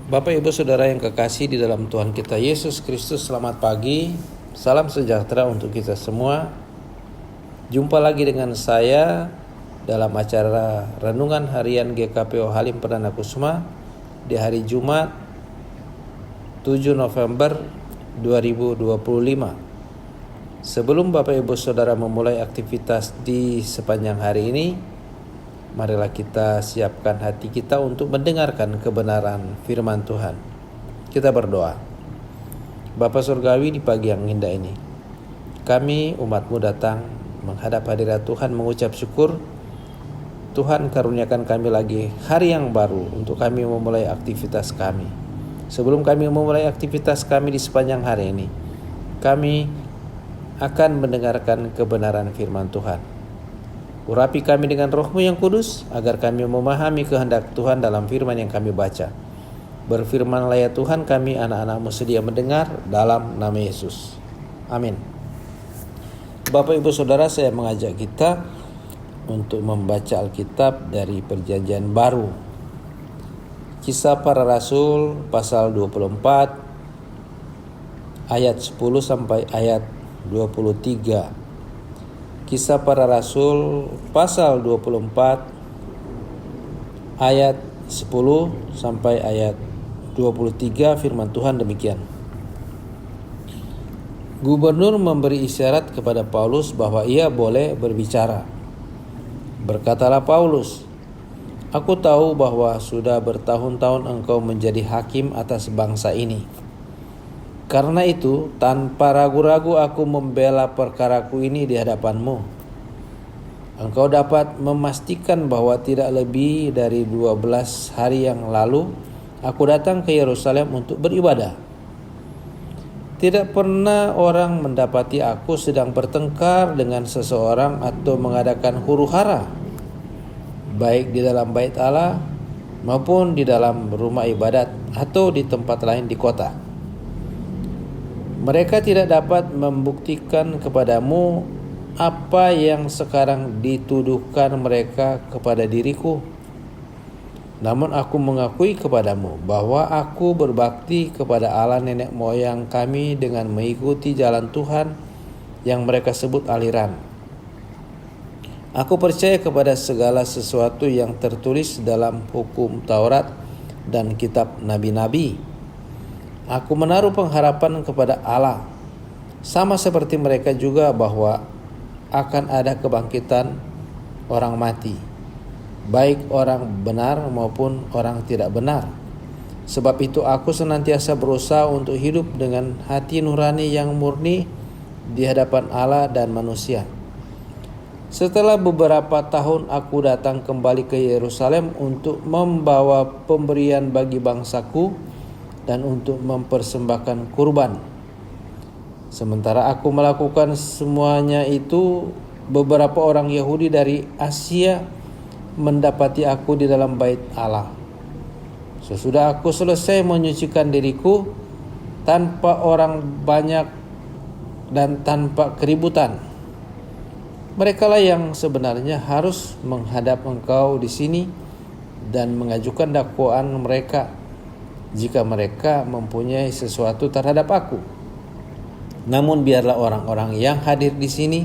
Bapak Ibu Saudara yang kekasih di dalam Tuhan kita Yesus Kristus, selamat pagi. Salam sejahtera untuk kita semua. Jumpa lagi dengan saya dalam acara Renungan Harian GKPO Halim Perdana Kusuma di hari Jumat 7 November 2025. Sebelum Bapak Ibu Saudara memulai aktivitas di sepanjang hari ini, marilah kita siapkan hati kita untuk mendengarkan kebenaran firman Tuhan. Kita berdoa. Bapa Surgawi, di pagi yang indah ini, kami umat-Mu datang menghadap hadirat Tuhan mengucap syukur. Tuhan, karuniakan kami lagi hari yang baru untuk kami memulai aktivitas kami. Sebelum kami memulai aktivitas kami di sepanjang hari ini, kami akan mendengarkan kebenaran firman Tuhan. Urapi kami dengan Roh-Mu yang kudus, agar kami memahami kehendak Tuhan dalam firman yang kami baca. Berfirmanlah ya Tuhan, kami anak-anak-Mu sedia mendengar dalam nama Yesus. Amin. Bapak Ibu Saudara, saya mengajak kita untuk membaca Alkitab dari Perjanjian Baru. Kisah Para Rasul pasal 24 ayat 10 sampai ayat 23. Kisah Para Rasul pasal 24 ayat 10 sampai ayat 23, firman Tuhan demikian. Gubernur memberi isyarat kepada Paulus bahwa ia boleh berbicara. Berkatalah Paulus, "Aku tahu bahwa sudah bertahun-tahun engkau menjadi hakim atas bangsa ini. Karena itu, tanpa ragu-ragu aku membela perkaraku ini di hadapanmu. Engkau dapat memastikan bahwa tidak lebih dari 12 hari yang lalu aku datang ke Yerusalem untuk beribadah. Tidak pernah orang mendapati aku sedang bertengkar dengan seseorang atau mengadakan huru-hara, baik di dalam bait Allah maupun di dalam rumah ibadat atau di tempat lain di kota. Mereka tidak dapat membuktikan kepadamu apa yang sekarang dituduhkan mereka kepada diriku. Namun aku mengakui kepadamu bahwa aku berbakti kepada Allah nenek moyang kami dengan mengikuti jalan Tuhan yang mereka sebut aliran. Aku percaya kepada segala sesuatu yang tertulis dalam hukum Taurat dan kitab nabi-nabi. Aku menaruh pengharapan kepada Allah, sama seperti mereka juga, bahwa akan ada kebangkitan orang mati, baik orang benar maupun orang tidak benar. Sebab itu aku senantiasa berusaha untuk hidup dengan hati nurani yang murni di hadapan Allah dan manusia. Setelah beberapa tahun aku datang kembali ke Yerusalem untuk membawa pemberian bagi bangsaku dan untuk mempersembahkan kurban. Sementara aku melakukan semuanya itu, beberapa orang Yahudi dari Asia mendapati aku di dalam bait Allah. Sesudah aku selesai menyucikan diriku tanpa orang banyak dan tanpa keributan, merekalah yang sebenarnya harus menghadap engkau di sini dan mengajukan dakwaan mereka jika mereka mempunyai sesuatu terhadap aku. Namun biarlah orang-orang yang hadir di sini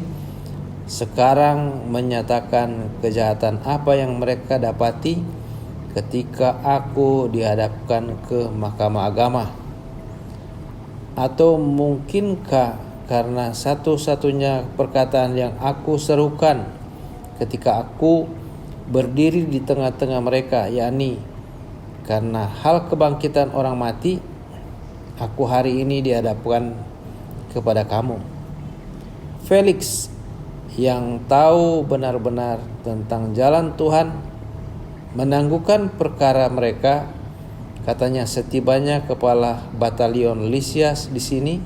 sekarang menyatakan kejahatan apa yang mereka dapati ketika aku dihadapkan ke mahkamah agama. Atau mungkinkah karena satu-satunya perkataan yang aku serukan ketika aku berdiri di tengah-tengah mereka, yakni karena hal kebangkitan orang mati, aku hari ini dihadapkan kepada kamu. Felix yang tahu benar-benar tentang jalan Tuhan menangguhkan perkara mereka. Katanya, setibanya kepala batalion Lisias di sini,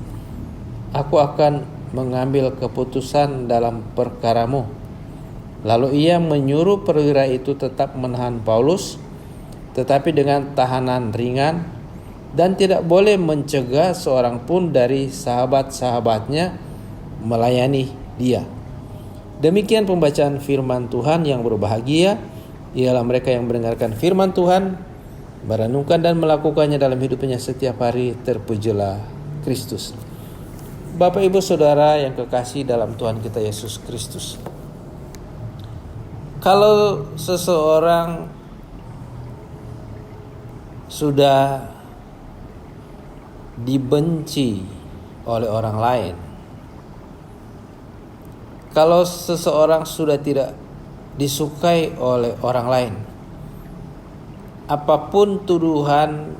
aku akan mengambil keputusan dalam perkaramu. Lalu ia menyuruh perwira itu tetap menahan Paulus, tetapi dengan tahanan ringan, dan tidak boleh mencegah seorang pun dari sahabat-sahabatnya melayani dia. Demikian pembacaan firman Tuhan. Yang berbahagia ialah mereka yang mendengarkan firman Tuhan merenungkan dan melakukannya dalam hidupnya setiap hari. Terpujilah Kristus. Bapak Ibu Saudara yang kekasih dalam Tuhan kita Yesus Kristus, kalau seseorang sudah dibenci oleh orang lain, kalau seseorang sudah tidak disukai oleh orang lain, apapun tuduhan,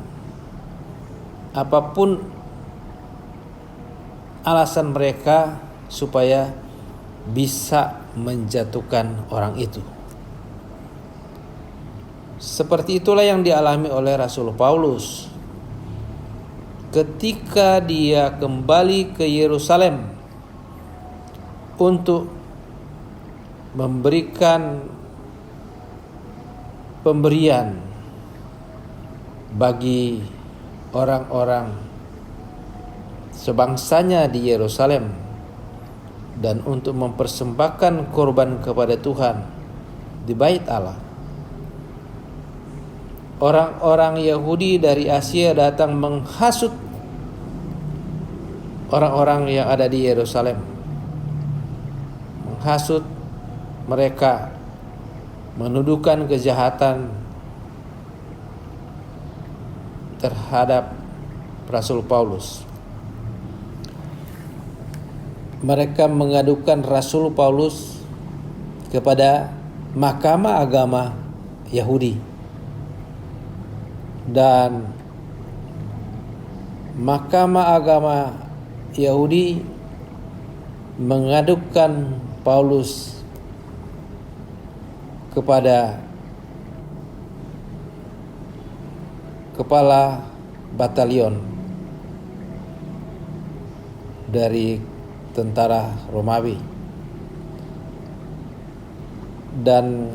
apapun alasan mereka supaya bisa menjatuhkan orang itu. Seperti itulah yang dialami oleh Rasul Paulus ketika dia kembali ke Yerusalem untuk memberikan pemberian bagi orang-orang sebangsanya di Yerusalem dan untuk mempersembahkan korban kepada Tuhan di Bait Allah. Orang-orang Yahudi dari Asia datang menghasut orang-orang yang ada di Yerusalem, menghasut mereka, menuduhkan kejahatan terhadap Rasul Paulus. Mereka mengadukan Rasul Paulus kepada Mahkamah Agama Yahudi, dan Mahkamah Agama Yahudi mengadukan Paulus kepada kepala batalion dari tentara Romawi, dan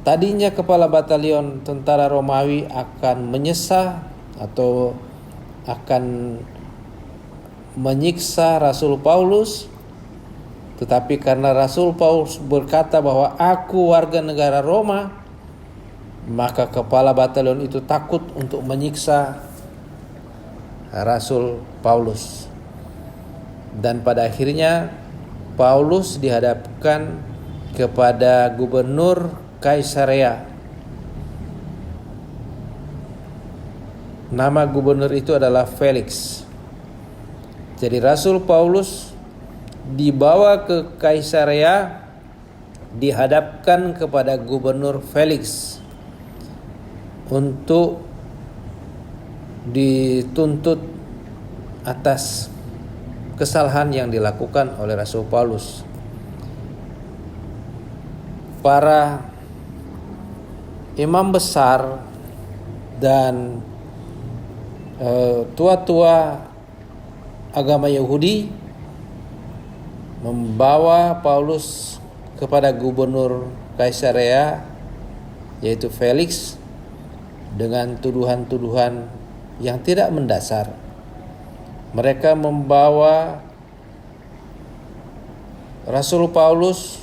tadinya kepala batalion tentara Romawi akan menyesal atau akan menyiksa Rasul Paulus, tetapi karena Rasul Paulus berkata bahwa aku warga negara Roma, maka kepala batalion itu takut untuk menyiksa Rasul Paulus. Dan pada akhirnya Paulus dihadapkan kepada gubernur Kaisarea. Nama gubernur itu adalah Felix. Jadi Rasul Paulus dibawa ke Kaisarea, dihadapkan kepada gubernur Felix untuk dituntut atas kesalahan yang dilakukan oleh Rasul Paulus. Para imam besar dan tua-tua agama Yahudi membawa Paulus kepada gubernur Kaisarea, yaitu Felix, dengan tuduhan-tuduhan yang tidak mendasar. Mereka membawa Rasul Paulus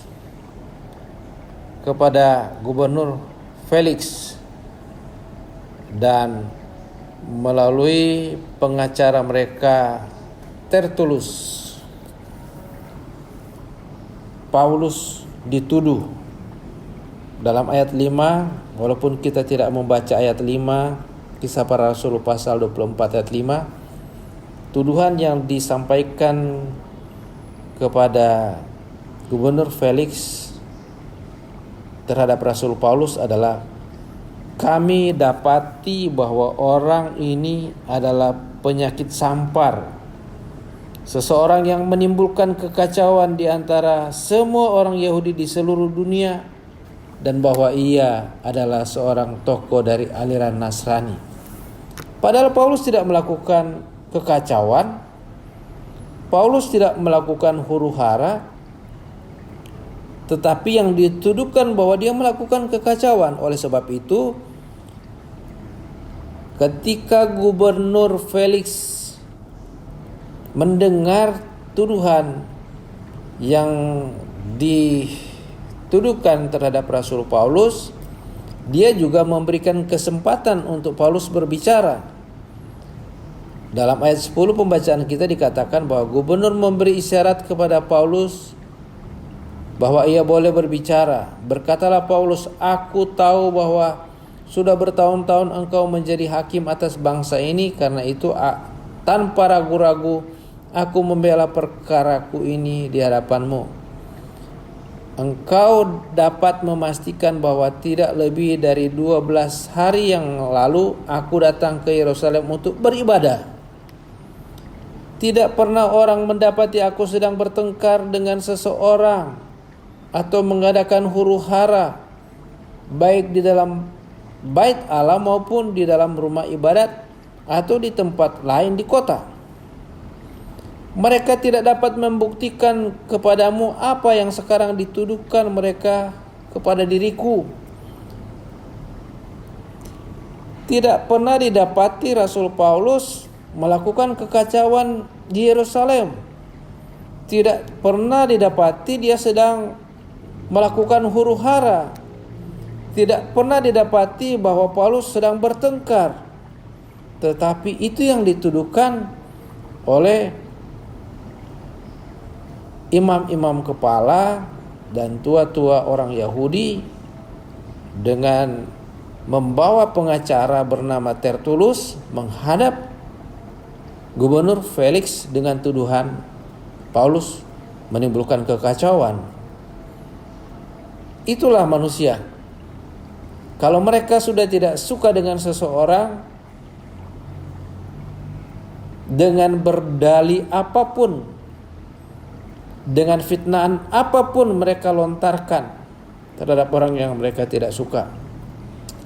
kepada gubernur Felix, dan melalui pengacara mereka Tertulus, Paulus dituduh dalam ayat 5, walaupun kita tidak membaca ayat 5 Kisah Para Rasul pasal 24 ayat 5, tuduhan yang disampaikan kepada gubernur Felix terhadap Rasul Paulus adalah, kami dapati bahwa orang ini adalah penyakit sampar, seseorang yang menimbulkan kekacauan di antara semua orang Yahudi di seluruh dunia, dan bahwa ia adalah seorang tokoh dari aliran Nasrani. Padahal Paulus tidak melakukan kekacauan, Paulus tidak melakukan huru-hara, tetapi yang dituduhkan bahwa dia melakukan kekacauan. Oleh sebab itu, ketika gubernur Felix mendengar tuduhan yang dituduhkan terhadap Rasul Paulus, dia juga memberikan kesempatan untuk Paulus berbicara. Dalam ayat 10 pembacaan kita dikatakan bahwa gubernur memberi isyarat kepada Paulus bahwa ia boleh berbicara. Berkatalah Paulus, "Aku tahu bahwa sudah bertahun-tahun engkau menjadi hakim atas bangsa ini, karena itu tanpa ragu-ragu aku membela perkaraku ini di hadapanmu. Engkau dapat memastikan bahwa tidak lebih dari 12 hari yang lalu aku datang ke Yerusalem untuk beribadah. Tidak pernah orang mendapati aku sedang bertengkar dengan seseorang atau mengadakan huru-hara, baik di dalam bait Allah maupun di dalam rumah ibadat atau di tempat lain di kota. Mereka tidak dapat membuktikan kepadamu apa yang sekarang dituduhkan mereka kepada diriku. Tidak pernah didapati Rasul Paulus melakukan kekacauan di Yerusalem. Tidak pernah didapati dia sedang melakukan huru-hara. Tidak pernah didapati bahwa Paulus sedang bertengkar. Tetapi itu yang dituduhkan oleh imam-imam kepala dan tua-tua orang Yahudi dengan membawa pengacara bernama Tertulus menghadap Gubernur Felix dengan tuduhan Paulus menimbulkan kekacauan. Itulah manusia. Kalau mereka sudah tidak suka dengan seseorang, dengan berdalih apapun, dengan fitnahan apapun mereka lontarkan terhadap orang yang mereka tidak suka,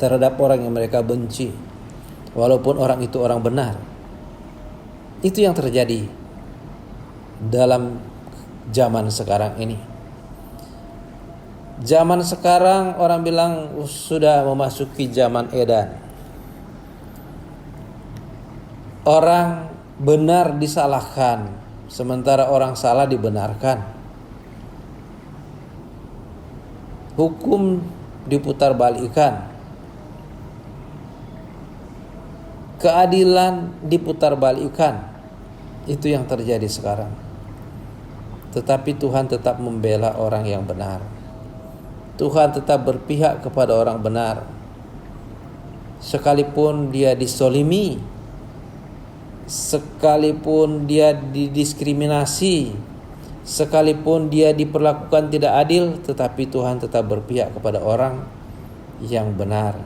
terhadap orang yang mereka benci, walaupun orang itu orang benar. Itu yang terjadi dalam zaman sekarang ini. Zaman sekarang orang bilang sudah memasuki zaman edan. Orang benar disalahkan, sementara orang salah dibenarkan. Hukum diputarbalikkan. Keadilan diputarbalikkan. Itu yang terjadi sekarang. Tetapi Tuhan tetap membela orang yang benar. Tuhan tetap berpihak kepada orang benar. Sekalipun dia disolimi, sekalipun dia didiskriminasi, sekalipun dia diperlakukan tidak adil, tetapi Tuhan tetap berpihak kepada orang yang benar,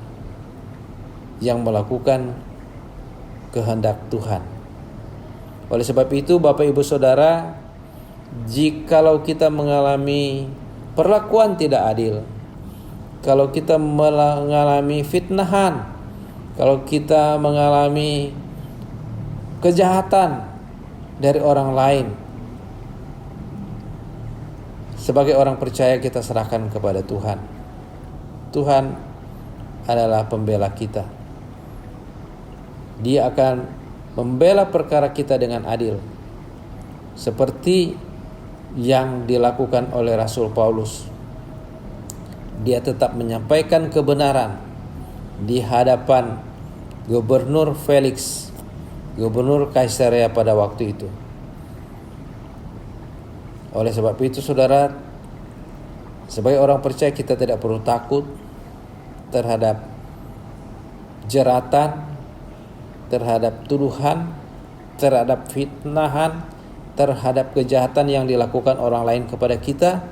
yang melakukan kehendak Tuhan. Oleh sebab itu, Bapak Ibu Saudara, jikalau kita mengalami perlakuan tidak adil, kalau kita mengalami fitnahan, kalau kita mengalami kejahatan dari orang lain, sebagai orang percaya kita serahkan kepada Tuhan. Tuhan adalah pembela kita. Dia akan membela perkara kita dengan adil, seperti yang dilakukan oleh Rasul Paulus. Dia tetap menyampaikan kebenaran di hadapan Gubernur Felix, Gubernur Kaisarea pada waktu itu. Oleh sebab itu, saudara, sebagai orang percaya kita tidak perlu takut terhadap jeratan, terhadap tuduhan, terhadap fitnahan, terhadap kejahatan yang dilakukan orang lain kepada kita.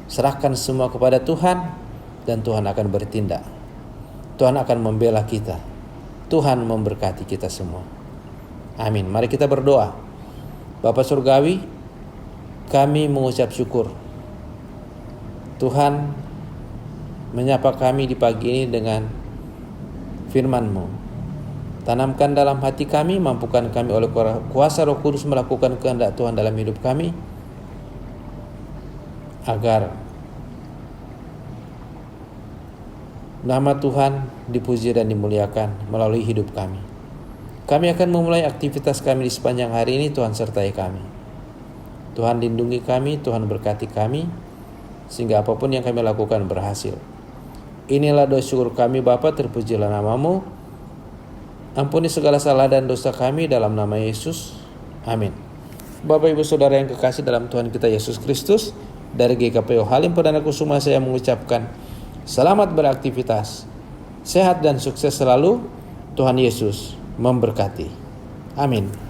Serahkan semua kepada Tuhan dan Tuhan akan bertindak. Tuhan akan membela kita. Tuhan memberkati kita semua. Amin. Mari kita berdoa. Bapa Surgawi, kami mengucap syukur. Tuhan menyapa kami di pagi ini dengan firman-Mu. Tanamkan dalam hati kami, mampukan kami oleh kuasa Roh Kudus melakukan kehendak Tuhan dalam hidup kami, agar nama Tuhan dipuji dan dimuliakan melalui hidup kami. Kami akan memulai aktivitas kami di sepanjang hari ini. Tuhan sertai kami. Tuhan lindungi kami, Tuhan berkati kami, sehingga apapun yang kami lakukan berhasil. Inilah doa syukur kami Bapa, terpujilah namamu. Ampuni segala salah dan dosa kami dalam nama Yesus. Amin. Bapak Ibu Saudara yang kekasih dalam Tuhan kita Yesus Kristus, dari GKPO Halim Perdana Kusuma saya mengucapkan selamat beraktivitas, sehat dan sukses selalu. Tuhan Yesus memberkati. Amin.